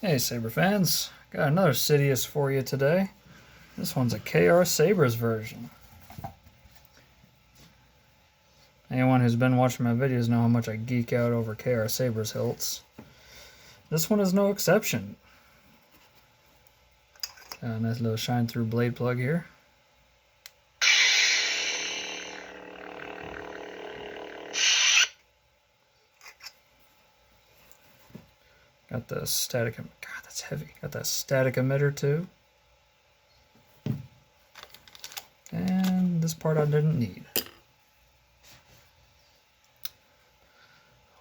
Hey Saber fans, got another Sidious for you today. This one's a KR Sabers version. Anyone who's been watching my videos know how much I geek out over KR Sabers hilts. This one is no exception. Got a nice little shine through blade plug here. Got the static, God that's heavy. Got that static emitter too. And this part I didn't need.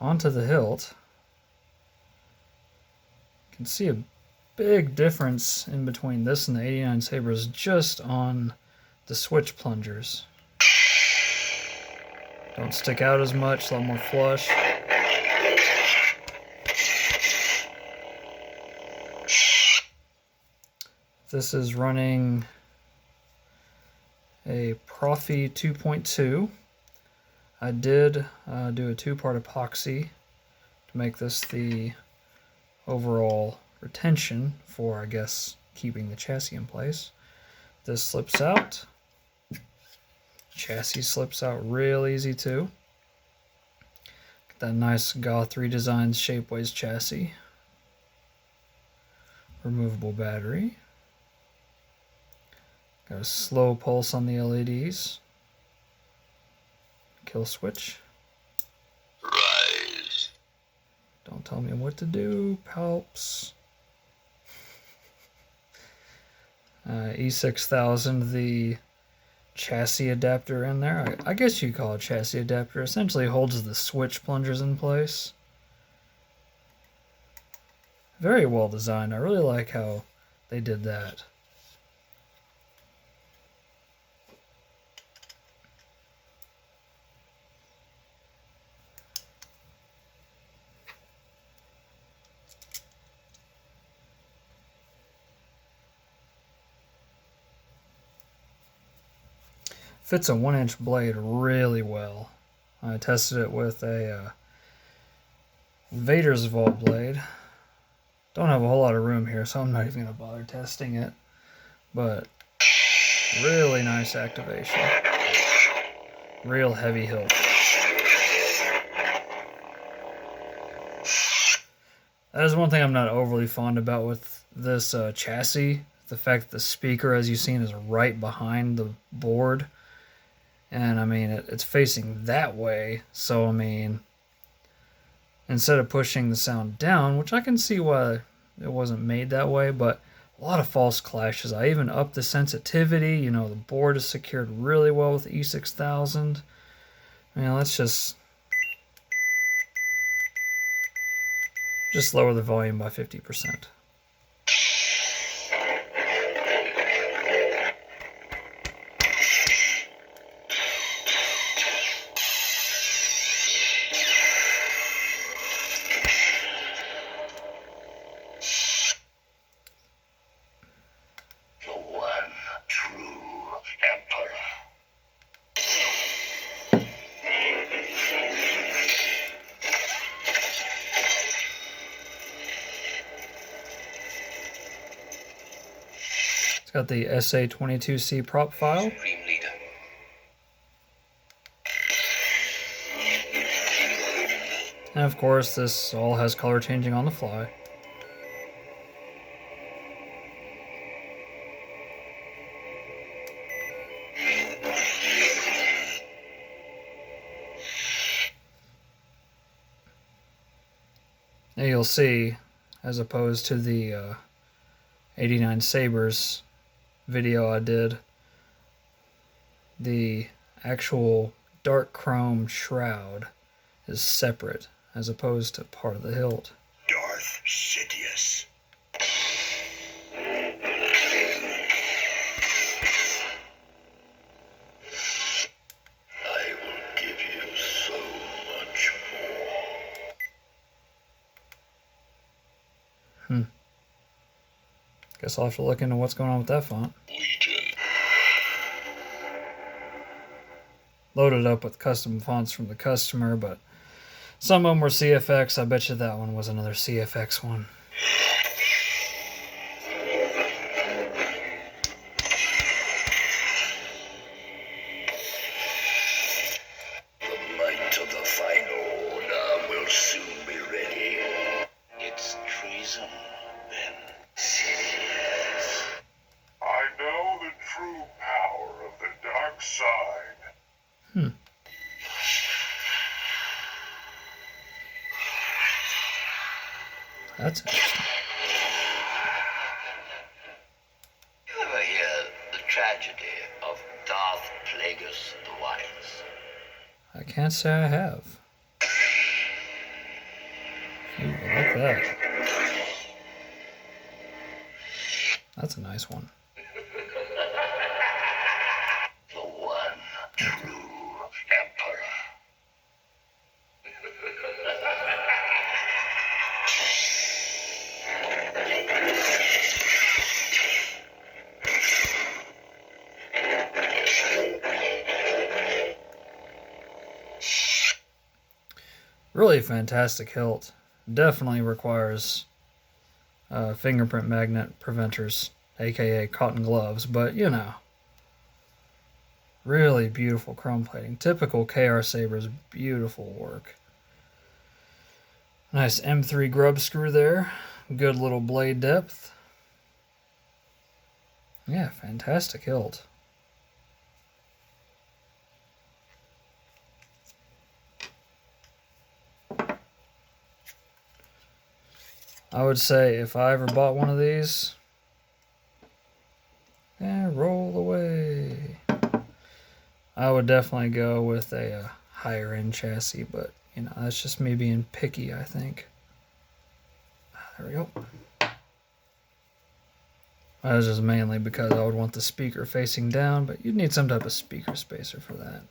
Onto the hilt. You can see a big difference in between this and the 89 Sabers just on the switch plungers. Don't stick out as much, a lot more flush. This is running a Proffie 2.2. I did do a two-part epoxy to make this the overall retention for, I guess, keeping the chassis in place. This slips out. Chassis slips out real easy too. Got that nice Goth redesigned Shapeways chassis. Removable battery. Got a slow pulse on the LEDs. Kill switch. Rise. Don't tell me what to do, palps. E6000, the chassis adapter in there. I guess you call it chassis adapter. Essentially holds the switch plungers in place. Very well designed. I really like how they did that. Fits a 1-inch blade really well. I tested it with a Vader's Vault blade. Don't have a whole lot of room here, so I'm not even going to bother testing it. But really nice activation. Real heavy hilt. That is one thing I'm not overly fond about with this chassis. The fact that the speaker, as you've seen, is right behind the board. And I mean, it's facing that way, so I mean, instead of pushing the sound down, which I can see why it wasn't made that way, but a lot of false clashes. I even upped the sensitivity. You know, the board is secured really well with E6000. I mean, let's just lower the volume by 50%. Got the SA22C prop file. And of course, this all has color changing on the fly. Now you'll see, as opposed to the 89 Sabers video I did, the actual dark chrome shroud is separate as opposed to part of the hilt. Darth Sidious. I will give you so much more. Guess I'll have to look into what's going on with that font. Loaded up with custom fonts from the customer, but some of them were CFX. I bet you that one was another CFX one. That's interesting. You ever hear the tragedy of Darth Plagueis the Wise? I can't say I have. Ooh, I like that. That's a nice one. The one true emperor. Really fantastic hilt. Definitely requires fingerprint magnet preventers, aka cotton gloves, but you know. Really beautiful chrome plating. Typical KR Sabers, beautiful work. Nice M3 grub screw there. Good little blade depth. Yeah, fantastic hilt. I would say if I ever bought one of these, roll away. I would definitely go with a higher end chassis, but you know, that's just me being picky, I think. There we go. That was just mainly because I would want the speaker facing down, but you'd need some type of speaker spacer for that.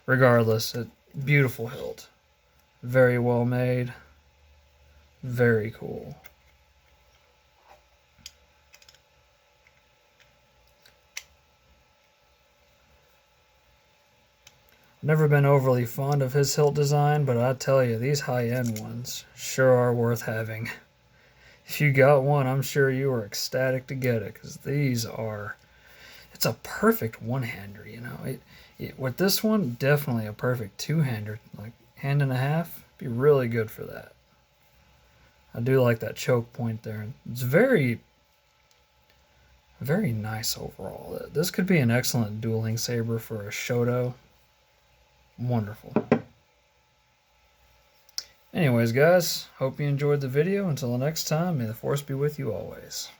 Regardless, beautiful hilt. Very well made. Very cool. Never been overly fond of his hilt design, but I tell you, these high-end ones sure are worth having. If you got one, I'm sure you were ecstatic to get it, because these are... It's a perfect one-hander, you know. With this one, definitely a perfect two-hander. Like, hand and a half, be really good for that. I do like that choke point there. It's very, very nice overall. This could be an excellent dueling saber for a Shoto. Wonderful. Anyways, guys, hope you enjoyed the video. Until the next time, may the Force be with you always.